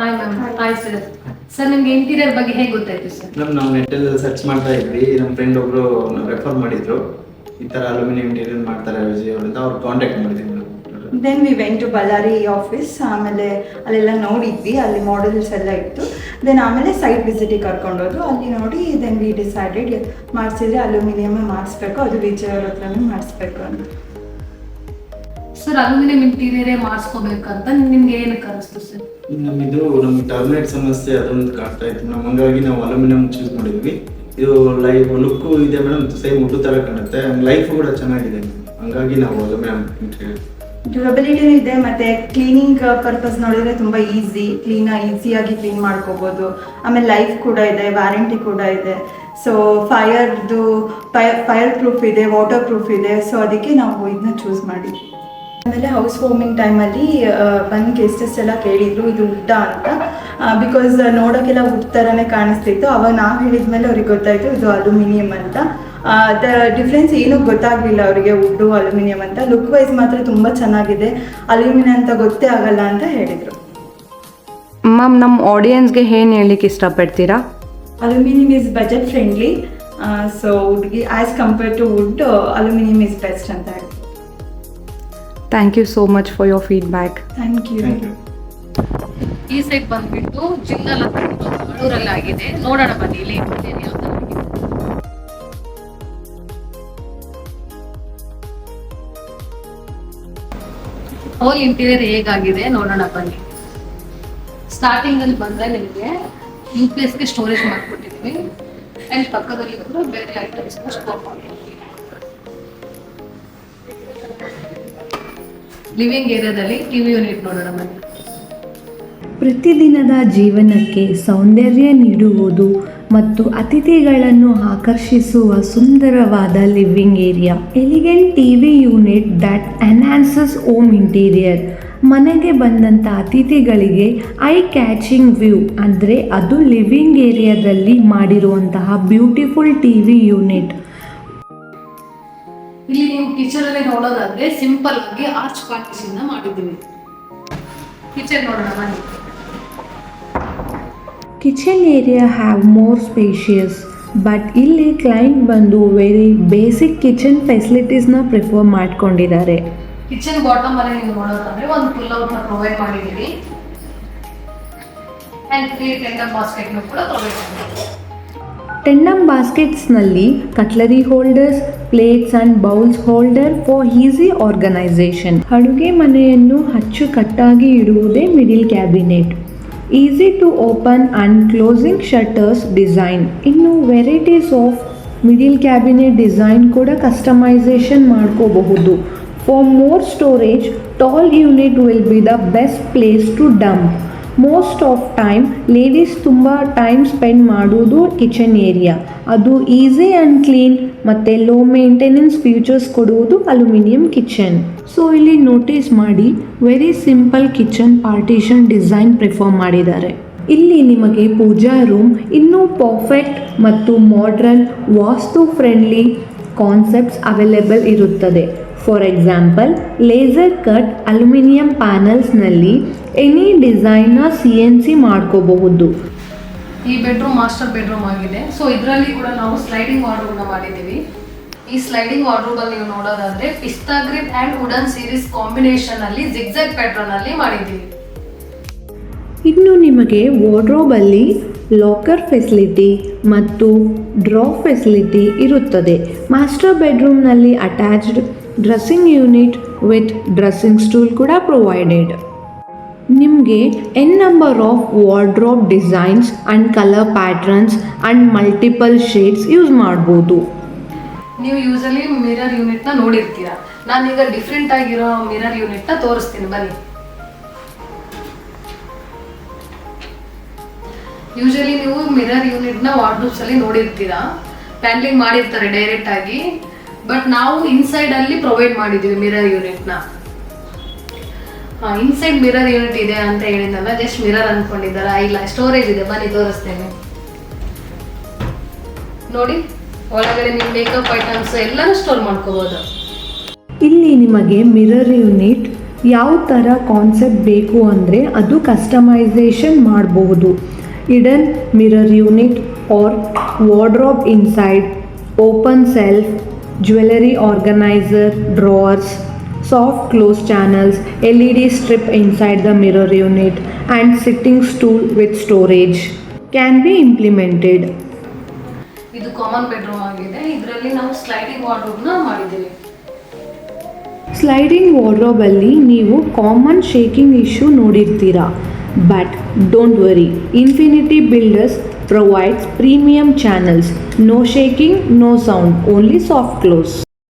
Hi ma'am. Hi sir. Sir ನಿಮ್ಗೆ interior ಬಗ್ಗೆ ಹೇಗೆ ಗೊತ್ತಾಯ್ತು ಸರ್? ನಾವು ನೆಟ್ಟಲ್ಲಿ ಸರ್ಚ್ ಮಾಡ್ತಾ ಇದ್ವಿ. ನಮ್ಮ ಫ್ರೆಂಡ್ ಒಬ್ರು ರೆಫರ್ ಮಾಡಿದ್ರು, ಈ ಥರ ಅಲ್ಯೂಮಿನಿಯಂ ಇಂಟೀರಿಯರ್ ಮಾಡ್ತಾರೆ ವಿಜಯ್ ಅವರಿಂದ. ಅವ್ರು ಕಾಂಟ್ಯಾಕ್ಟ್ ಮಾಡಿದ್ವಿ madam. Then we went to Ballari office. ಆಮೇಲೆ ಅಲ್ಲೆಲ್ಲ ನೋಡಿದ್ವಿ, ಅಲ್ಲಿ ಮಾಡೆಲ್ಸ್ ಎಲ್ಲ ಇತ್ತು. ದೆನ್ ಆಮೇಲೆ ಸೈಟ್ ವಿಸಿಟಿಗೆ ಕರ್ಕೊಂಡೋದ್ರು, ಅಲ್ಲಿ ನೋಡಿ ದೆನ್ ವಿ ಡಿಸೈಡೆಡ್ ಮಾಡಿಸಿದ್ರೆ ಅಲ್ಯೂಮಿನಿಯಮೇ ಮಾಡಿಸ್ಬೇಕು, ಅದು ವಿಜಯ್ ಅವ್ರ ಹತ್ರನೇ ಮಾಡಿಸ್ಬೇಕು ಅಂತ. ಸರ್ ಅಲ್ಯೂಮಿನಿಯಂ ಇಂಟೀರಿಯರೇ ಮಾಡಿಸ್ಕೋಬೇಕಂತ ನಿಮ್ಗೆ ಏನಕ್ಕೆ ಅನಿಸ್ತು ಸರ್? ನಮ್ಗೆ ಟರ್ಮಿನೇಟ್ ಸಮಸ್ಯೆ ಅದೊಂದು ಕಾಡ್ತಾ ಇತ್ತು ನಮ್ಗೆ, ಹಂಗಾಗಿ ನಾವು ಅಲ್ಯೂಮಿನಿಯಂ ಚೂಸ್ ಮಾಡಿದ್ವಿ. ಇದು ಲೈಫ್ ಲುಕ್ಕು ಇದೆ ಮೇಡಮ್, ಸೇಮ್ ಉಡ್ಡು ಥರ ಕಾಣುತ್ತೆ, ಲೈಫ್ ಕೂಡ ಚೆನ್ನಾಗಿದೆ, ಹಂಗಾಗಿ ನಾವು ಅಲ್ಯೂಮಿನಿಯಂ ಇಂಟೀರಿಯರ್. ಡ್ಯೂರಬಿಲಿಟಿನೂ ಇದೆ, ಮತ್ತು ಕ್ಲೀನಿಂಗ್ ಪರ್ಪಸ್ ನೋಡಿದರೆ ತುಂಬ ಈಸಿಯಾಗಿ ಕ್ಲೀನ್ ಮಾಡ್ಕೋಬೋದು. ಆಮೇಲೆ ಲೈಫ್ ಕೂಡ ಇದೆ, ವ್ಯಾರಂಟಿ ಕೂಡ ಇದೆ. ಸೊ ಫೈರ್ ಪ್ರೂಫ್ ಇದೆ, ವಾಟರ್ ಪ್ರೂಫ್ ಇದೆ. ಸೊ ಅದಕ್ಕೆ ನಾವು ಇದನ್ನ ಚೂಸ್ ಮಾಡಿದ್ವಿ. ಆಮೇಲೆ ಹೌಸ್ ವಾರ್ಮಿಂಗ್ ಟೈಮಲ್ಲಿ ಬಂದು ಗೆಸ್ಟಸ್ ಎಲ್ಲ ಕೇಳಿದರು ಇದು ವುಡ್ಡ ಅಂತ, ಬಿಕಾಸ್ ನೋಡೋಕ್ಕೆಲ್ಲ ವುಡ್ ಥರನೇ ಕಾಣಿಸ್ತಿತ್ತು. ಅವಾಗ ನಾವು ಹೇಳಿದ್ಮೇಲೆ ಅವ್ರಿಗೆ ಗೊತ್ತಾಯಿತು ಇದು ಅಲ್ಯೂಮಿನಿಯಂ ಅಂತ. ಡಿಫ್ರೆನ್ಸ್ ಏನೂ ಗೊತ್ತಾಗಲಿಲ್ಲ ಅವರಿಗೆ, ವುಡ್ಡು ಅಲ್ಯೂಮಿನಿಯಂ ಅಂತ. ಲುಕ್ ವೈಸ್ ಮಾತ್ರ ತುಂಬ ಚೆನ್ನಾಗಿದೆ, ಅಲ್ಯೂಮಿನಿಯಂ ಅಂತ ಗೊತ್ತೇ ಆಗಲ್ಲ ಅಂತ ಹೇಳಿದರು. ಮ್ಯಾಮ್, ನಮ್ಮ ಆಡಿಯನ್ಸ್ಗೆ ಏನು ಹೇಳಲಿಕ್ಕೆ ಇಷ್ಟಪಡ್ತೀರಾ? Aluminium is budget friendly, so ವುಡ್ಗೆ as compared to wood aluminium is best ಅಂತ ಹೇಳ್ತೀವಿ. Thank you so much for your feedback. Thank you. ಈ ಸೈಡ್ ಬಂದ್ಬಿಟ್ಟು ಜಿಂದಾಲ್ ಮಂಗಳೂರಲ್ಲಿ ಆಗಿದೆ. ನೋಡೋಣ ಬನ್ನಿ ಇಲ್ಲಿ ಇಂಟೀರಿಯರ್ ಯಾವ ಥರ ಆಗಿದೆ. ಹೋಲ್ ಇಂಟೀರಿಯರ್ ಹೇಗಾಗಿದೆ ನೋಡೋಣ ಬನ್ನಿ. ಸ್ಟಾರ್ಟಿಂಗ್ ಅಲ್ಲಿ ಬಂದ್ರೆ ನಿಮಗೆ UPS ಗೆ ಸ್ಟೋರೇಜ್ ಮಾಡ್ಕೊಟ್ಟಿದ್ವಿ, ಅಂಡ್ ಪಕ್ಕದಲ್ಲಿ ಕೂಡ ಬೇರೆ ಐಟಮ್ಸ್ ಸ್ಟೋರ್ ಮಾಡ್ಕೊಟ್ಟಿದ್ವಿ. ಲಿವಿಂಗ್ ಏರಿಯಾದಲ್ಲಿ ಟಿವಿ ಯೂನಿಟ್ ನೋಡೋಣ ಬನ್ನಿ. ಪ್ರತಿದಿನದ ಜೀವನಕ್ಕೆ ಸೌಂದರ್ಯ ನೀಡುವುದು ಮತ್ತು ಅತಿಥಿಗಳನ್ನು ಆಕರ್ಷಿಸುವ ಸುಂದರವಾದ living area. Elegant TV unit that enhances home interior. ಮನೆಗೆ ಬಂದಂಥ ಅತಿಥಿಗಳಿಗೆ ಐ ಕ್ಯಾಚಿಂಗ್ ವ್ಯೂ ಅಂದರೆ ಅದು ಲಿವಿಂಗ್ ಏರಿಯಾದಲ್ಲಿ ಮಾಡಿರುವಂತಹ ಬ್ಯೂಟಿಫುಲ್ ಟಿವಿ ಯೂನಿಟ್. ಇಲ್ಲಿ ನೀವು ಕಿಚನ್ ಅಲ್ಲಿ ನೋಡೋದಾದ್ರೆ ಸಿಂಪಲ್ ಆಗಿ ಆರ್ಚ್ ಪಾರ್ಟಿಷನ್ ಮಾಡಿದ್ದೀವಿ. ಕಿಚನ್ ನೋಡೋಣ ಬನ್ನಿ. Kitchen area have more spacious, but ಇಲ್ಲಿ ಕ್ಲೈಂಟ್ ಬಂದು ವೆರಿ ಬೇಸಿಕ್ ಕಿಚನ್ ಫೆಸಿಲಿಟೀಸ್ನ ಪ್ರಿಫರ್ ಮಾಡ್ಕೊಂಡಿದ್ದಾರೆ. ಕಿಚನ್ ಬಾಟಮ್ ಅಲ್ಲಿ ನೀವು ನೋಡೋದಾದ್ರೆ ಒಂದು ಪುಲ್ ಔಟ್ ನ ಪ್ರೊವೈಡ್ ಮಾಡಿದ್ದೀವಿ, ಅಂಡ್ 3 ಟೆಂಡರ್ ಬಾಸ್ಕೆಟ್ ನ ಕೂಡ ಪ್ರೊವೈಡ್ ಮಾಡಿದ್ದೀವಿ. ಟೆಂಡಮ್ ಬಾಸ್ಕೆಟ್ಸ್ನಲ್ಲಿ cutlery holders, plates and bowls holder for easy organisation. ಅಡುಗೆ ಮನೆಯನ್ನು ಅಚ್ಚುಕಟ್ಟಾಗಿ ಇಡುವುದೇ middle cabinet. Easy to open and closing shutters design. ಇನ್ನು varieties of middle cabinet design ಕೂಡ ಕಸ್ಟಮೈಸೇಷನ್ ಮಾಡ್ಕೋಬಹುದು. For more storage, tall unit will be the best place to dump. Most of time ladies ತುಂಬ time spend ಮಾಡೋದು kitchen area. ಅದು easy and clean ಮತ್ತು low maintenance futures ಕೊಡುವುದು aluminium kitchen. So ಇಲ್ಲಿ notice ಮಾಡಿ, very simple kitchen partition design prefer ಮಾಡಿದ್ದಾರೆ. ಇಲ್ಲಿ ನಿಮಗೆ ಪೂಜಾ ರೂಮ್ ಇನ್ನೂ ಪರ್ಫೆಕ್ಟ್ ಮತ್ತು modern vastu friendly concepts available ಇರುತ್ತದೆ. For example, laser cut aluminium ಪ್ಯಾನಲ್ಸ್ನಲ್ಲಿ ಎನಿ ಡಿಸೈನ್ನ CNC ಮಾಡ್ಕೋಬಹುದು. ಈ ಬೆಡ್ರೂಮ್ ಮಾಸ್ಟರ್ ಬೆಡ್ರೂಮ್ ಆಗಿದೆ. ಸೊ ಇದರಲ್ಲಿ ಕೂಡ ನಾವು ಸ್ಲೈಡಿಂಗ್ ವಾರ್ಡ್ರೋಬ್ ನ ಮಾಡಿದ್ದೀವಿ. ಈ ಸ್ಲೈಡಿಂಗ್ ವಾರ್ಡ್ರೋಬ್ ಅಲ್ಲಿ ನೀವು ನೋಡೋದಾದ್ರೆ ಪಿಸ್ತಾ grid and wooden series combination ಅಲ್ಲಿ ಜಿಗ್ಜಾಗ್ ಪ್ಯಾಟರ್ನ್ ಅಲ್ಲಿ ಮಾಡಿದ್ದೀವಿ. ಇನ್ನು ನಿಮಗೆ ವಾರ್ಡ್ರೋಬಲ್ಲಿ ಲಾಕರ್ ಫೆಸಿಲಿಟಿ ಮತ್ತು ಡ್ರಾ ಫೆಸಿಲಿಟಿ ಇರುತ್ತದೆ. ಮಾಸ್ಟರ್ ಬೆಡ್ರೂಮ್ನಲ್ಲಿ attached dressing unit with dressing stool ಕೂಡ ಪ್ರೊವೈಡೆಡ್. ನಿಮಗೆ n number of wardrobe designs and colour patterns and multiple shades use ಮಾಡ್ಬೋದು. ನೀವು ಯೂಸಲಿ ಮಿರರ್ ಯೂನಿಟ್ ನ ನೋಡಿರ್ತೀರಾ. ನಾನೀಗ ಡಿಫ್ರೆಂಟ್ ಆಗಿರೋ ಮಿರರ್ ಯೂನಿಟ್ ನ ತೋರಿಸ್ತೀನಿ ಬನ್ನಿ. ಯೂಶಲಿ ನೀವು ಮಿರರ್ ಯೂನಿಟ್ ನ ವಾರ್ಡ್ರೋಬ್ಸ್ ಅಲ್ಲಿ ನೋಡಿರ್ತೀರಾ, ಪ್ಯಾನಲಿಂಗ್ ಮಾಡಿರ್ತಾರೆ ಡೈರೆಕ್ಟ್ ಆಗಿ. ಬಟ್ ನಾವು ಇನ್ಸೈಡ್ ಅಲ್ಲಿ ಪ್ರೊವೈಡ್ ಮಾಡಿದೀವಿ ಮಿರರ್ ಯೂನಿಟ್ ನ. ಇನ್ಸೈಡ್ ಮಿರರ್ ಯೂನಿಟ್ ಇದೆ ಅಂತ ಹೇಳಿದ್ನಲ್ಲ, ಜಸ್ಟ್ ಮಿರರ್ ಅನ್ಕೊಂಡಿದ್ದಾರ? ಇಲ್ಲ, ಸ್ಟೋರೇಜ್ ಇದೆ, ಬನ್ನಿ ತೋರಿಸ್ತೇನೆ ನೋಡಿ. ಒಳಗಡೆ ನೀವು ಮೇಕಪ್ ಐಟಮ್ಸ್ ಎಲ್ಲಾನು ಸ್ಟೋರ್ ಮಾಡ್ಕೋಬಹುದು. ಇಲ್ಲಿ ನಿಮಗೆ ಮಿರರ್ ಯೂನಿಟ್ ಯಾವ ಥರ ಕಾನ್ಸೆಪ್ಟ್ ಬೇಕು ಅಂದರೆ ಅದು ಕಸ್ಟಮೈಸೇಷನ್ ಮಾಡಬಹುದು. Hidden mirror unit or wardrobe inside, open self, jewellery organiser, drawers, soft close channels, LED strip inside the mirror unit and sitting stool with storage can be implemented. ಇದು common bedroom ಆಗಿದೆ. ಇದರಲ್ಲಿ ನಾವು sliding ವಾರ್ಡ್ರೋಬ್ನ ಮಾಡಿದ್ದೀವಿ. Sliding ವಾರ್ಡ್ರೋಬಲ್ಲಿ ನೀವು common shaking issue ನೋಡಿರ್ತೀರಾ, but don't worry, infinity builders provides premium channels, no shaking, no sound, only soft close.